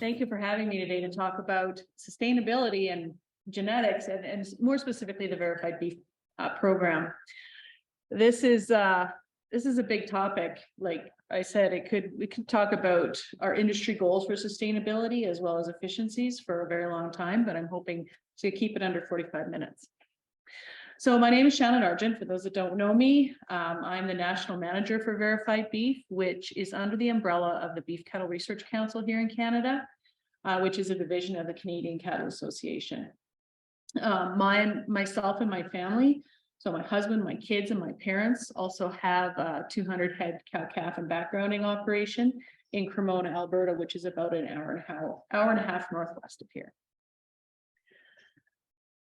Thank you for having me today to talk about sustainability and genetics, and more specifically the verified beef program. This is a big topic. Like I said, we could talk about our industry goals for sustainability as well as efficiencies for a very long time, but I'm hoping to keep it under 45 minutes. So my name is Shannon Argent. For those that don't know me, I'm the national manager for Verified Beef, which is under the umbrella of the Beef Cattle Research Council here in Canada, which is a division of the Canadian Cattle Association. Myself and my family, so my husband, my kids, and my parents also have a 200 head cow, calf, and backgrounding operation in Cremona, Alberta, which is about an hour and a half northwest of here.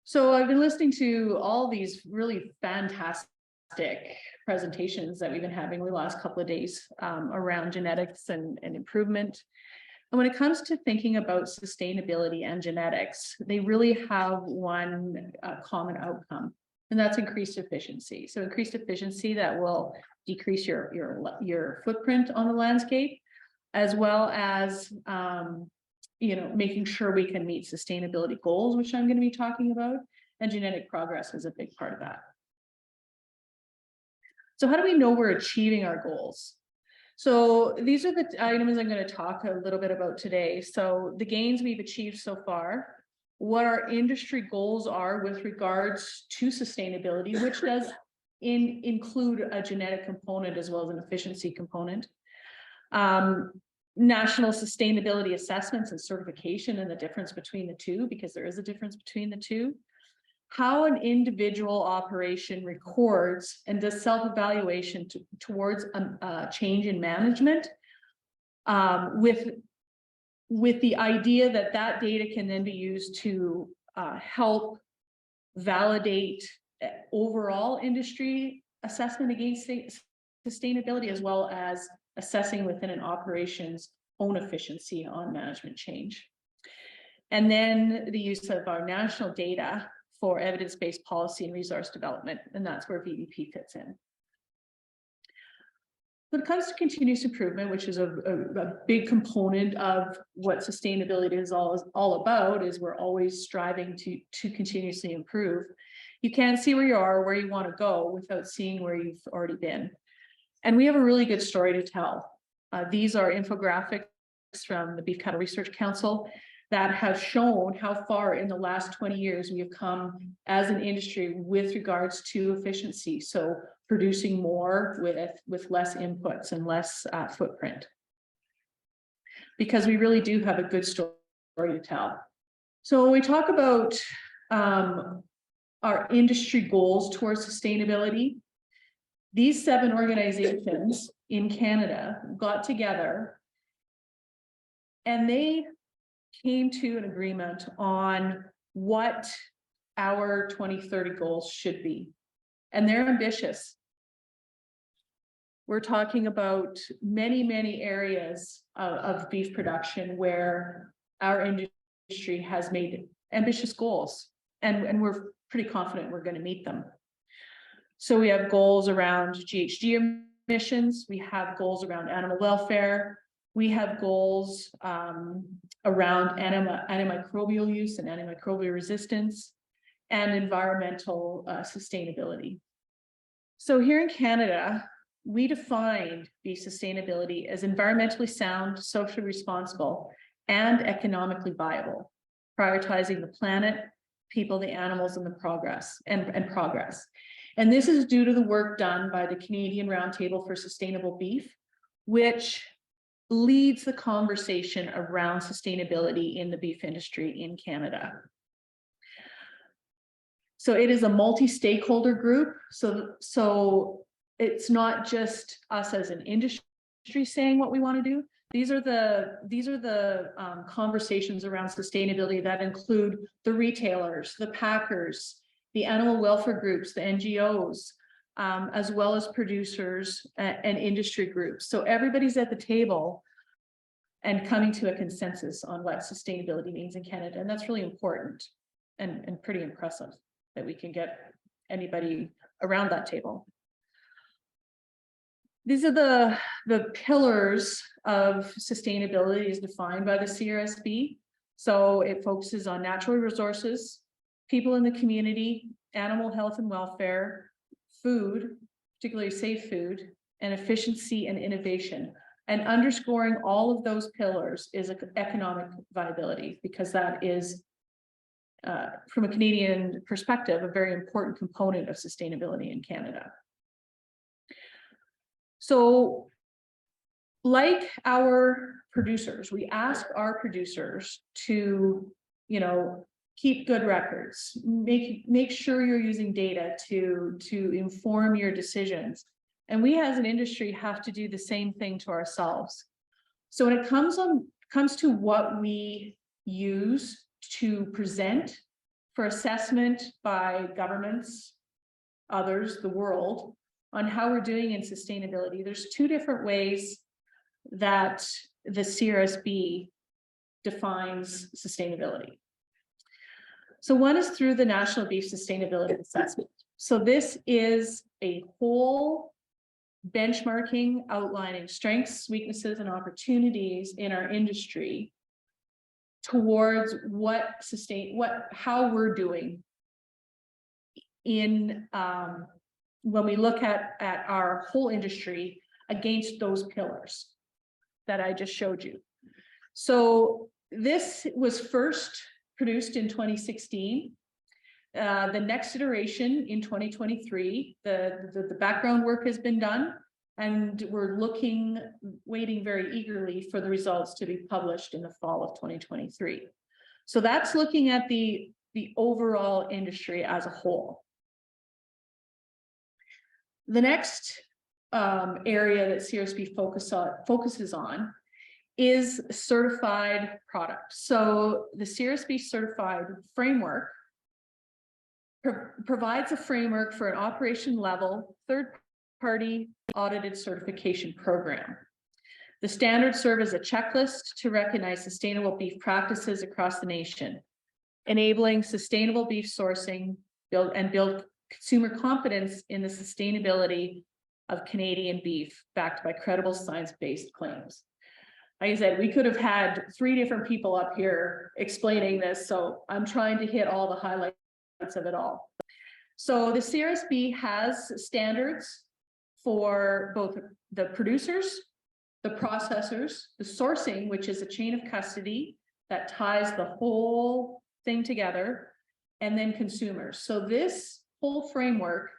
So I've been listening to all these really fantastic presentations that we've been having over the last couple of days around genetics and improvement. And when it comes to thinking about sustainability and genetics, they really have one common outcome, and that's increased efficiency. So increased efficiency that will decrease your footprint on the landscape, as well as making sure we can meet sustainability goals, which I'm going to be talking about, and genetic progress is a big part of that. So how do we know we're achieving our goals? So these are the items I'm going to talk a little bit about today. So the gains we've achieved so far, what our industry goals are with regards to sustainability, which does include a genetic component as well as an efficiency component. National sustainability assessments and certification and the difference between the two, because there is a difference between the two. How an individual operation records and does self-evaluation towards a change in management, with the idea that that data can then be used to help validate overall industry assessment against sustainability, as well as assessing within an operation's own efficiency on management change. And then the use of our national data for evidence-based policy and resource development, and that's where VBP fits in. When it comes to continuous improvement, which is a big component of what sustainability is all about, is we're always striving to continuously improve. You can't see where you are or where you want to go without seeing where you've already been. And we have a really good story to tell. These are infographics from the Beef Cattle Research Council that have shown how far in the last 20 years we have come as an industry with regards to efficiency. So producing more with less inputs and less footprint. Because we really do have a good story to tell. So when we talk about our industry goals towards sustainability, these 7 organizations in Canada got together and they came to an agreement on what our 2030 goals should be. And they're ambitious. We're talking about many, many areas of beef production where our industry has made ambitious goals, and we're pretty confident we're going to meet them. So we have goals around GHG emissions, we have goals around animal welfare, we have goals around antimicrobial use and antimicrobial resistance, and environmental sustainability. So here in Canada, we defined beef sustainability as environmentally sound, socially responsible, and economically viable, prioritizing the planet, people, the animals, and the progress. And this is due to the work done by the Canadian Roundtable for Sustainable Beef, which leads the conversation around sustainability in the beef industry in Canada. So it is a multi-stakeholder group. So it's not just us as an industry saying what we want to do. These are the conversations around sustainability that include the retailers, the packers, the animal welfare groups, the NGOs, as well as producers and industry groups. So everybody's at the table and coming to a consensus on what sustainability means in Canada. And that's really important and pretty impressive that we can get anybody around that table. These are the pillars of sustainability as defined by the CRSB. So it focuses on natural resources, people in the community, animal health and welfare, food, particularly safe food, and efficiency and innovation. And underscoring all of those pillars is economic viability, because that is, from a Canadian perspective, a very important component of sustainability in Canada. So, like our producers, we ask our producers to, keep good records, make sure you're using data to inform your decisions. And we as an industry have to do the same thing to ourselves. So when it comes to what we use to present for assessment by governments, others, the world, on how we're doing in sustainability, there's two different ways that the CRSB defines sustainability. So one is through the National Beef Sustainability Assessment. So this is a whole benchmarking outlining strengths, weaknesses, and opportunities in our industry towards how we're doing in when we look at our whole industry against those pillars that I just showed you. So this was first produced in 2016. The next iteration in 2023, the background work has been done, and we're waiting very eagerly for the results to be published in the fall of 2023. So that's looking at the overall industry as a whole. The next area that CRSB focuses on is certified product. So the CRSB certified framework provides a framework for an operation level third-party audited certification program. The standards serve as a checklist to recognize sustainable beef practices across the nation, enabling sustainable beef sourcing, build consumer confidence in the sustainability of Canadian beef backed by credible science-based claims. Like I said, we could have had 3 different people up here explaining this, so I'm trying to hit all the highlights of it all. So the CRSB has standards for both the producers, the processors, the sourcing, which is a chain of custody that ties the whole thing together, and then consumers. So this whole framework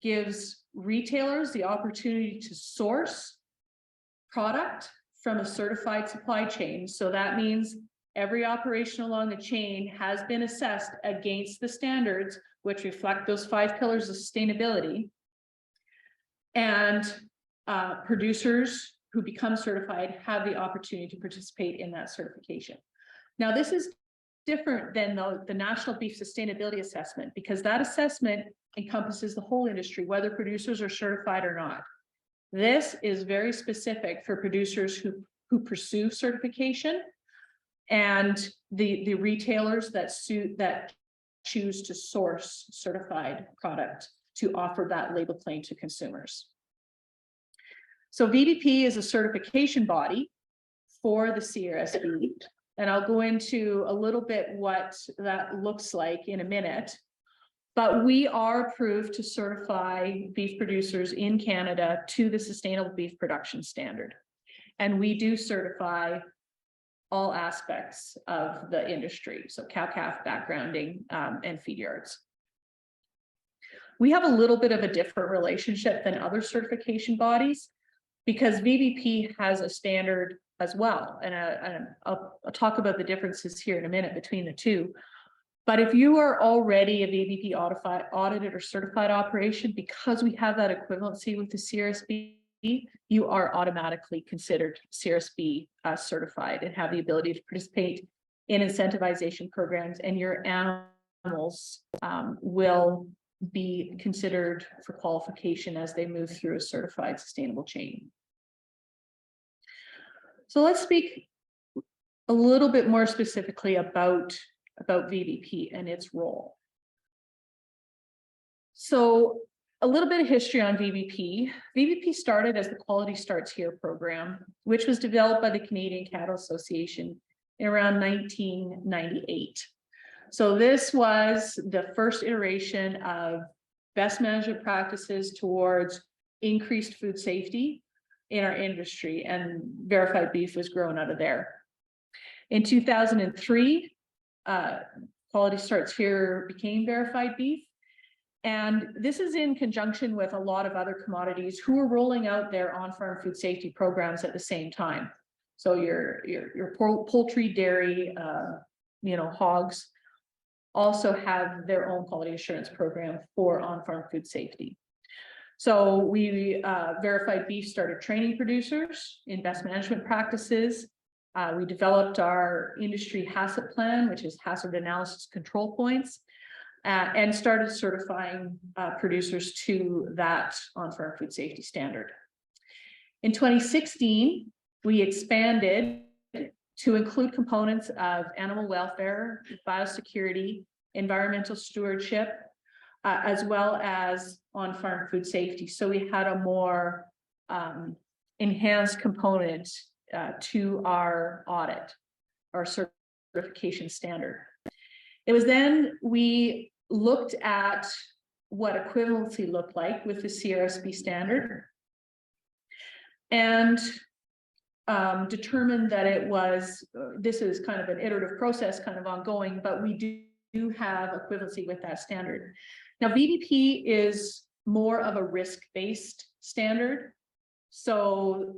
gives retailers the opportunity to source product from a certified supply chain. So that means every operation along the chain has been assessed against the standards, which reflect those 5 pillars of sustainability. And producers who become certified have the opportunity to participate in that certification. Now, this is different than the National Beef Sustainability Assessment, because that assessment encompasses the whole industry, whether producers are certified or not. This is very specific for producers who pursue certification, and the retailers that choose to source certified product to offer that label claim to consumers. So VBP is a certification body for the CRSB, and I'll go into a little bit what that looks like in a minute. But we are approved to certify beef producers in Canada to the Sustainable Beef Production Standard. And we do certify all aspects of the industry, so cow-calf, backgrounding, and feed yards. We have a little bit of a different relationship than other certification bodies, because VBP has a standard as well. And I'll talk about the differences here in a minute between the two. But if you are already a VBP audited or certified operation, because we have that equivalency with the CRSB, you are automatically considered CRSB certified and have the ability to participate in incentivization programs, and your animals will be considered for qualification as they move through a certified sustainable chain. So let's speak a little bit more specifically about VBP and its role. So A little bit of history on VBP. VBP started as the Quality Starts Here program, which was developed by the Canadian Cattle Association in around 1998. So this was the first iteration of best management practices towards increased food safety in our industry, and verified beef was grown out of there. In 2003, Quality Starts Here became verified beef. And this is in conjunction with a lot of other commodities who are rolling out their on-farm food safety programs at the same time. So your poultry, dairy, hogs also have their own quality assurance program for on-farm food safety. So we verified beef started training producers in best management practices. We developed our industry HACCP plan, which is hazard analysis control points, and started certifying producers to that on-farm food safety standard. In 2016, we expanded to include components of animal welfare, biosecurity, environmental stewardship, as well as on-farm food safety. So we had a more enhanced component to our audit, our certification standard. It was then we looked at what equivalency looked like with the CRSB standard and determined that it was, this is kind of an iterative process, kind of ongoing, but we do have equivalency with that standard. Now, VBP is more of a risk-based standard. So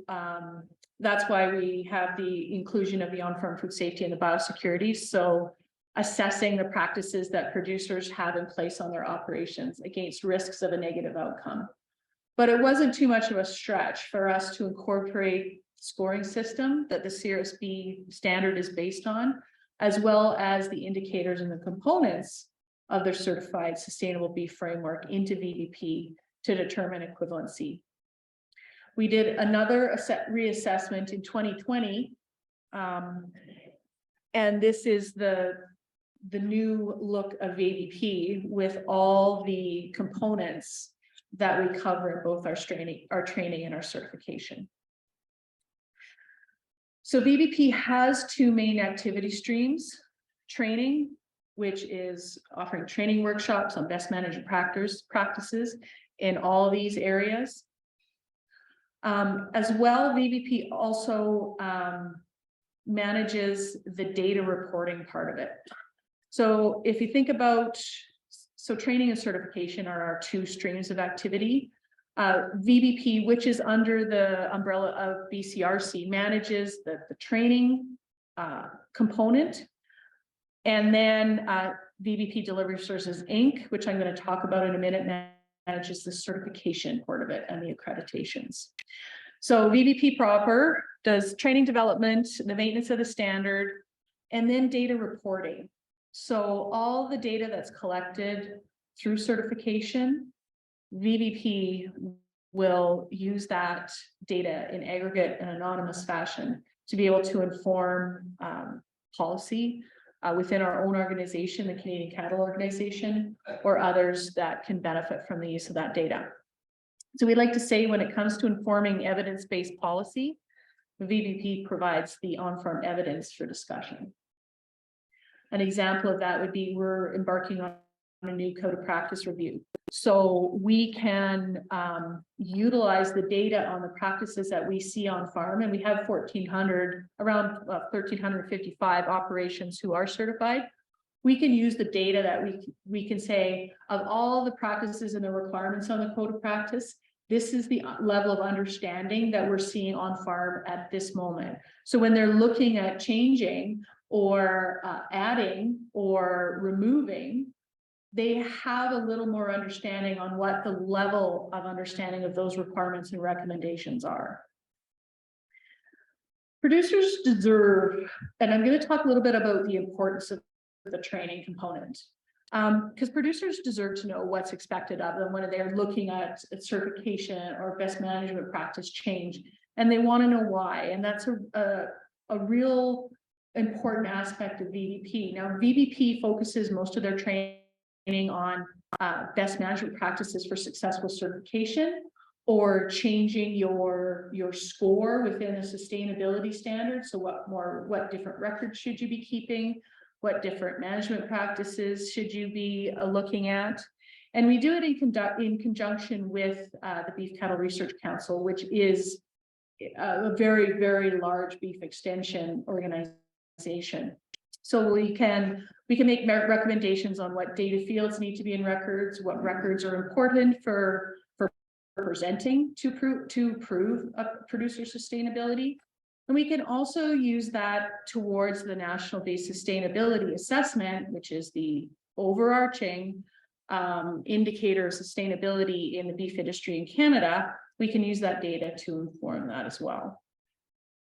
that's why we have the inclusion of the on-farm food safety and the biosecurity. So assessing the practices that producers have in place on their operations against risks of a negative outcome. But it wasn't too much of a stretch for us to incorporate scoring system that the CRSB standard is based on, as well as the indicators and the components of their certified sustainable beef framework into VBP to determine equivalency. We did another reassessment in 2020, and this is the new look of VBP with all the components that we cover in both our training and our certification. So VBP has two main activity streams: training, which is offering training workshops on best management practices in all of these areas. As well, VBP also manages the data reporting part of it. So if you think about, so training and certification are our two streams of activity. VBP, which is under the umbrella of BCRC, manages the training component. And then VBP Delivery Services Inc., which I'm going to talk about in a minute, manages the certification part of it and the accreditations. So VBP proper does training development, the maintenance of the standard, and then data reporting. So all the data that's collected through certification, VBP will use that data in aggregate and anonymous fashion to be able to inform policy within our own organization, the Canadian Cattle Organization, or others that can benefit from the use of that data. So we'd like to say, when it comes to informing evidence-based policy, the VBP provides the on-farm evidence for discussion. An example of that would be, we're embarking on a new code of practice review. So we can utilize the data on the practices that we see on farm, and we have around 1,355 operations who are certified. We can use the data that we can say, of all the practices and the requirements on the code of practice, this is the level of understanding that we're seeing on farm at this moment. So when they're looking at changing or adding or removing, they have a little more understanding on what the level of understanding of those requirements and recommendations are. Producers deserve, and I'm going to talk a little bit about the importance of the training component, because producers deserve to know what's expected of them when they're looking at certification or best management practice change, and they want to know why. And that's a real important aspect of VBP. Now, VBP focuses most of their training on best management practices for successful certification, or changing your score within a sustainability standard. So what different records should you be keeping? What different management practices should you be looking at? And we do it in conjunction with the Beef Cattle Research Council, which is a very, very large beef extension organization. So we can make recommendations on what data fields need to be in records, what records are important for presenting to prove a producer sustainability. And we can also use that towards the National Based Sustainability Assessment, which is the overarching indicator of sustainability in the beef industry in Canada. We can use that data to inform that as well.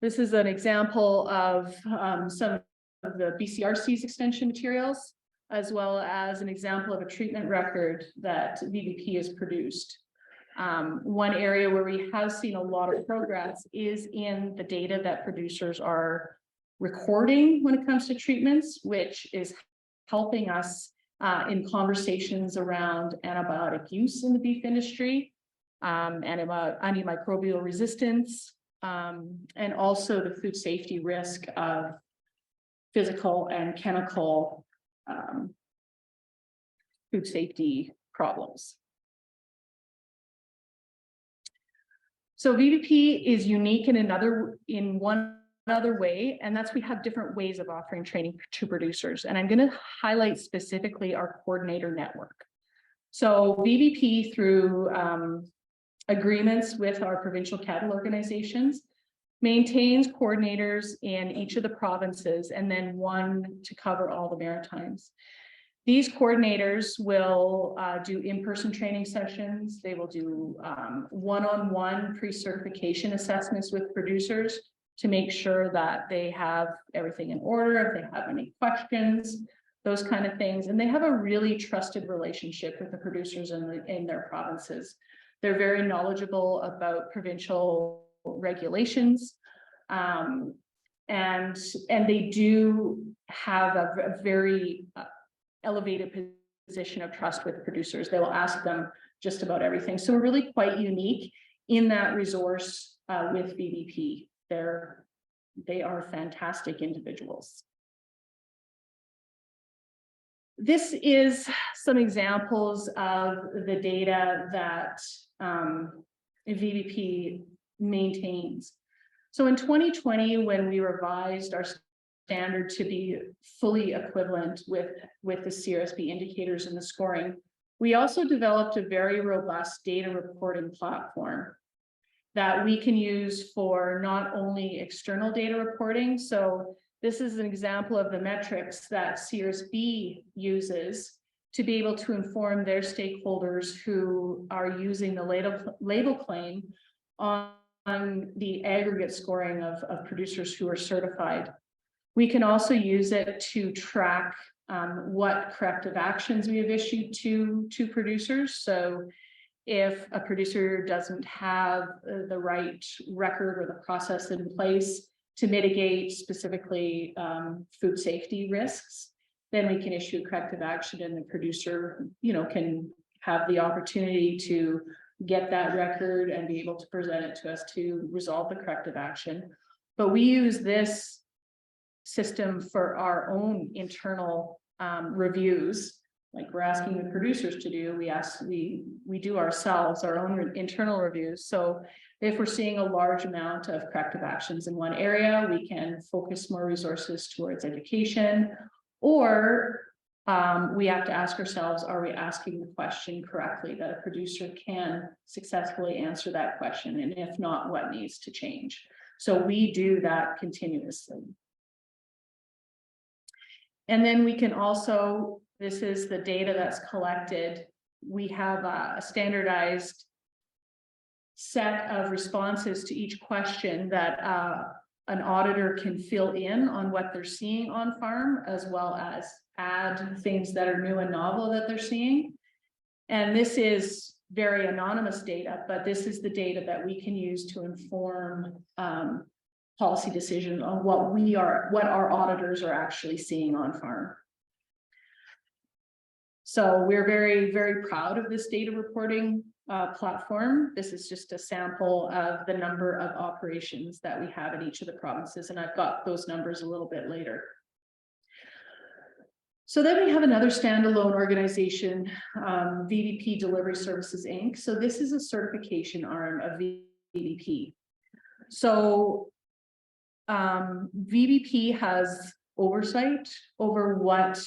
This is an example of some of the BCRC's extension materials, as well as an example of a treatment record that VBP has produced. One area where we have seen a lot of progress is in the data that producers are recording when it comes to treatments, which is helping us in conversations around antibiotic use in the beef industry, antimicrobial resistance, and also the food safety risk of physical and chemical food safety problems. So VBP is unique in one other way, and that's we have different ways of offering training to producers. And I'm going to highlight specifically our coordinator network. So VBP, through agreements with our provincial cattle organizations, maintains coordinators in each of the provinces, and then one to cover all the Maritimes. These coordinators will do in-person training sessions. They will do one-on-one pre-certification assessments with producers to make sure that they have everything in order, if they have any questions, those kind of things. And they have a really trusted relationship with the producers in their provinces. They're very knowledgeable about provincial regulations, and they do have a very elevated position of trust with producers. They will ask them just about everything. So we're really quite unique in that resource with VBP. They are fantastic individuals. This is some examples of the data that VBP maintains. So in 2020, when we revised our standard to be fully equivalent with the CRSP indicators and the scoring, we also developed a very robust data reporting platform that we can use for not only external data reporting. So this is an example of the metrics that CRSP uses to be able to inform their stakeholders who are using the label claim on the aggregate scoring of producers who are certified. We can also use it to track what corrective actions we have issued to producers. So if a producer doesn't have the right record or the process in place to mitigate specifically food safety risks, then we can issue corrective action, and the producer, can have the opportunity to get that record and be able to present it to us to resolve the corrective action. But we use this system for our own internal reviews, like we're asking the producers to do. We do ourselves our own internal reviews. So if we're seeing a large amount of corrective actions in one area, we can focus more resources towards education, or we have to ask ourselves, are we asking the question correctly, that a producer can successfully answer that question? And if not, what needs to change? So we do that continuously. And then we can also, this is the data that's collected. We have a standardized set of responses to each question that an auditor can fill in on what they're seeing on farm, as well as add things that are new and novel that they're seeing. And this is very anonymous data, but this is the data that we can use to inform policy decisions on what our auditors are actually seeing on farm. So we're very, very proud of this data reporting platform. This is just a sample of the number of operations that we have in each of the provinces, and I've got those numbers a little bit later. So then we have another standalone organization, VBP Delivery Services, Inc. So this is a certification arm of VBP. So VBP has oversight over what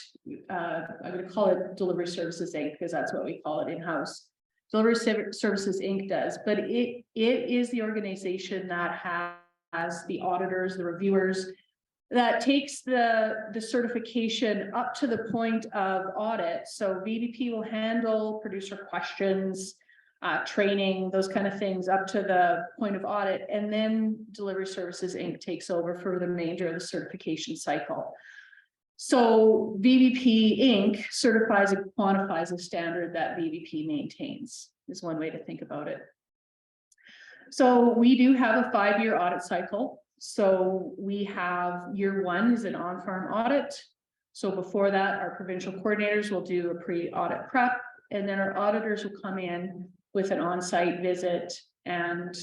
I'm going to call it Delivery Services Inc. because that's what we call it in-house. Delivery Services Inc. does, but it is the organization that has the auditors, the reviewers, that takes the certification up to the point of audit. So VBP will handle producer questions, training, those kind of things up to the point of audit. And then Delivery Services Inc. takes over for the remainder of the certification cycle. So VBP Inc. certifies and quantifies a standard that VBP maintains, is one way to think about it. So we do have a 5-year audit cycle. So we have year 1 is an on-farm audit. So before that, our provincial coordinators will do a pre-audit prep, and then our auditors will come in with an on-site visit and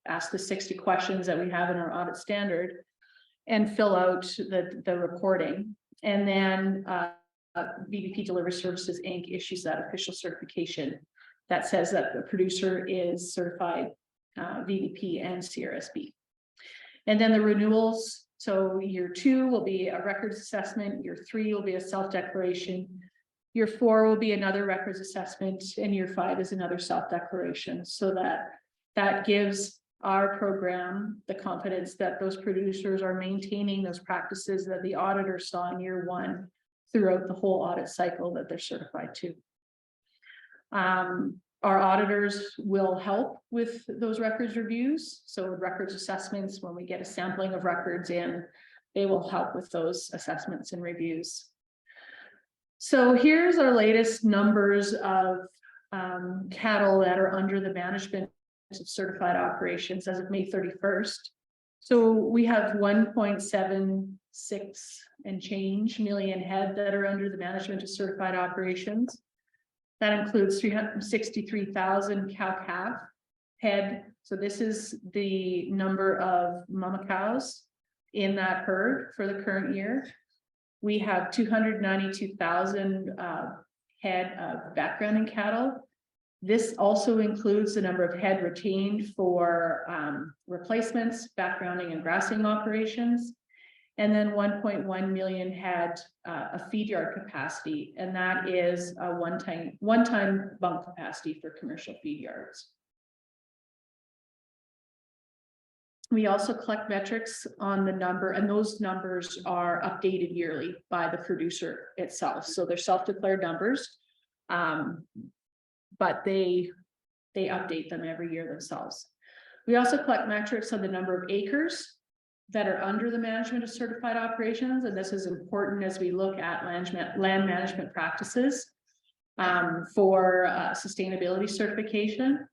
ask the 60 questions that we have in our audit standard and fill out the reporting. And then VBP Delivery Services Inc. issues that official certification that says that the producer is certified VBP and CRSB. And then the renewals, so year 2 will be a records assessment, year 3 will be a self-declaration, year 4 will be another records assessment, and year 5 is another self-declaration, so that gives our program the confidence that those producers are maintaining those practices that the auditor saw in year 1 throughout the whole audit cycle that they're certified to. Our auditors will help with those records reviews. So records assessments, when we get a sampling of records in, they will help with those assessments and reviews. So here's our latest numbers of cattle that are under the management of certified operations as of May 31st. So we have 1.76 and change million head that are under the management of certified operations. That includes 363,000 cow-calf head. So this is the number of mama cows in that herd for the current year. We have 292,000 head of backgrounding cattle. This also includes the number of head retained for replacements, backgrounding and grassing operations. And then 1.1 million head a feed yard capacity, and that is a one-time bunk capacity for commercial feed yards. We also collect metrics on the number, and those numbers are updated yearly by the producer itself. So they're self-declared numbers, but they update them every year themselves. We also collect metrics on the number of acres that are under the management of certified operations, and this is important as we look at land management practices for sustainability certification.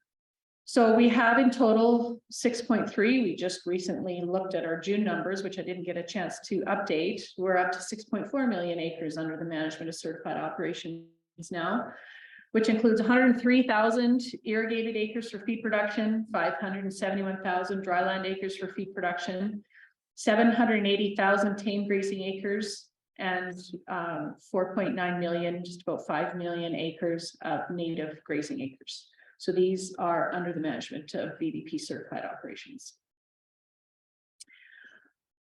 So we have in total 6.3. We just recently looked at our June numbers, which I didn't get a chance to update. We're up to 6.4 million acres under the management of certified operations now, which includes 103,000 irrigated acres for feed production, 571,000 dryland acres for feed production, 780,000 tame grazing acres, and 4.9 million, just about 5 million acres of native grazing acres. So these are under the management of VBP certified operations.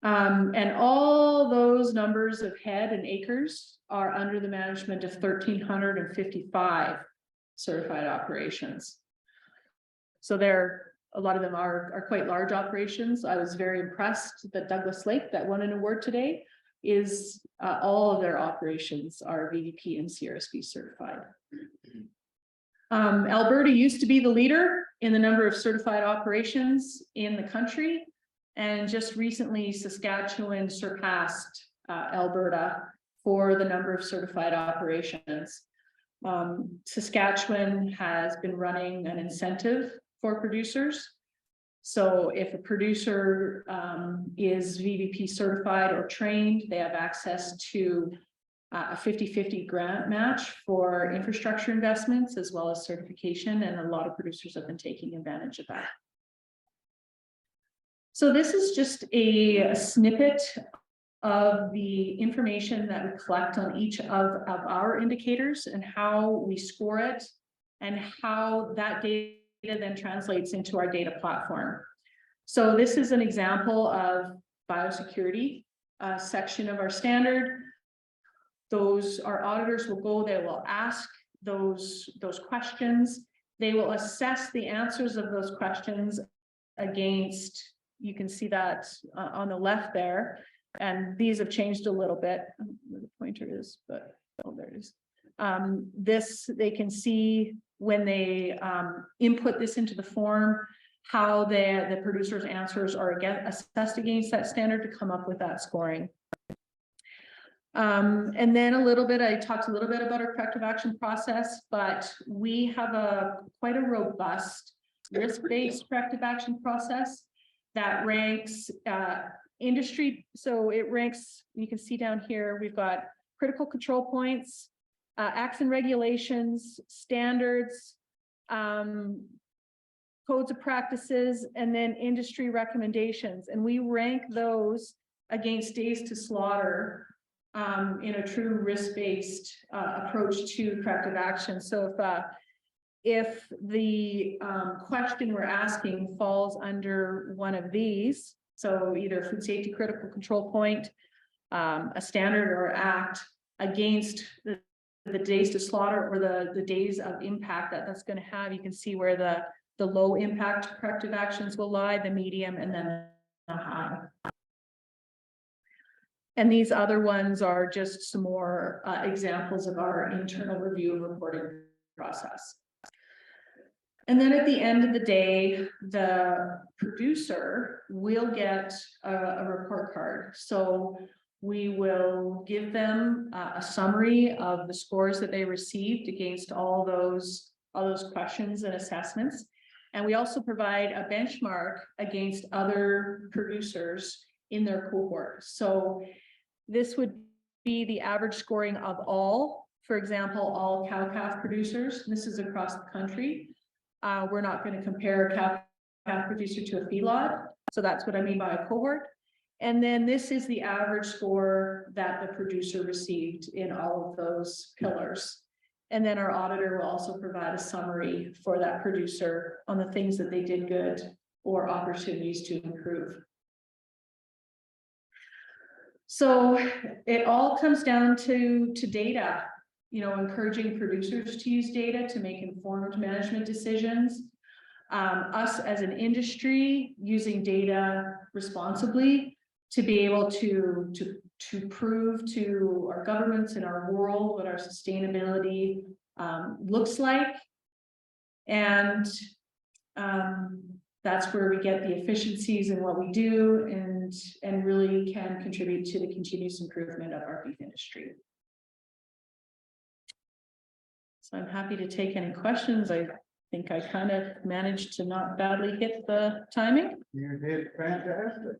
And all those numbers of head and acres are under the management of 1,355 certified operations. So a lot of them are quite large operations. I was very impressed that Douglas Lake, that won an award today, is all of their operations are VBP and CRSB certified. Alberta used to be the leader in the number of certified operations in the country, and just recently Saskatchewan surpassed Alberta for the number of certified operations. Saskatchewan has been running an incentive for producers. So if a producer is VBP certified or trained, they have access to a 50-50 grant match for infrastructure investments as well as certification, and a lot of producers have been taking advantage of that. So this is just a snippet of the information that we collect on each of our indicators and how we score it and how that data then translates into our data platform. So this is an example of biosecurity section of our standard. Our auditors will go, they will ask those questions. They will assess the answers of those questions against, you can see that on the left there. And these have changed a little bit. I don't know where the pointer is, but oh, there it is. This, they can see when they input this into the form, how the producer's answers are again assessed against that standard to come up with that scoring. And then I talked a little bit about our corrective action process, but we have quite a robust risk-based corrective action process that ranks industry. So it ranks, you can see down here, we've got critical control points, acts and regulations, standards, codes of practices, and then industry recommendations. And we rank those against days to slaughter in a true risk-based approach to corrective action. So if the question we're asking falls under one of these, so either food safety critical control point, a standard or act against the days to slaughter or the days of impact that's going to have, you can see where the low impact corrective actions will lie, the medium, and then the high. And these other ones are just some more examples of our internal review and reporting process. And then at the end of the day, the producer will get a report card. So we will give them a summary of the scores that they received against all those questions and assessments. And we also provide a benchmark against other producers in their cohort. So this would be the average scoring of all, for example, all cow-calf producers. This is across the country. We're not going to compare a cow-calf producer to a feedlot. So that's what I mean by a cohort. And then this is the average score that the producer received in all of those pillars. And then our auditor will also provide a summary for that producer on the things that they did good or opportunities to improve. So it all comes down to data, encouraging producers to use data to make informed management decisions. Us as an industry using data responsibly to be able to prove to our governments and our world what our sustainability looks like. And that's where we get the efficiencies in what we do and really can contribute to the continuous improvement of our beef industry. So I'm happy to take any questions. I think I kind of managed to not badly hit the timing. You did fantastic.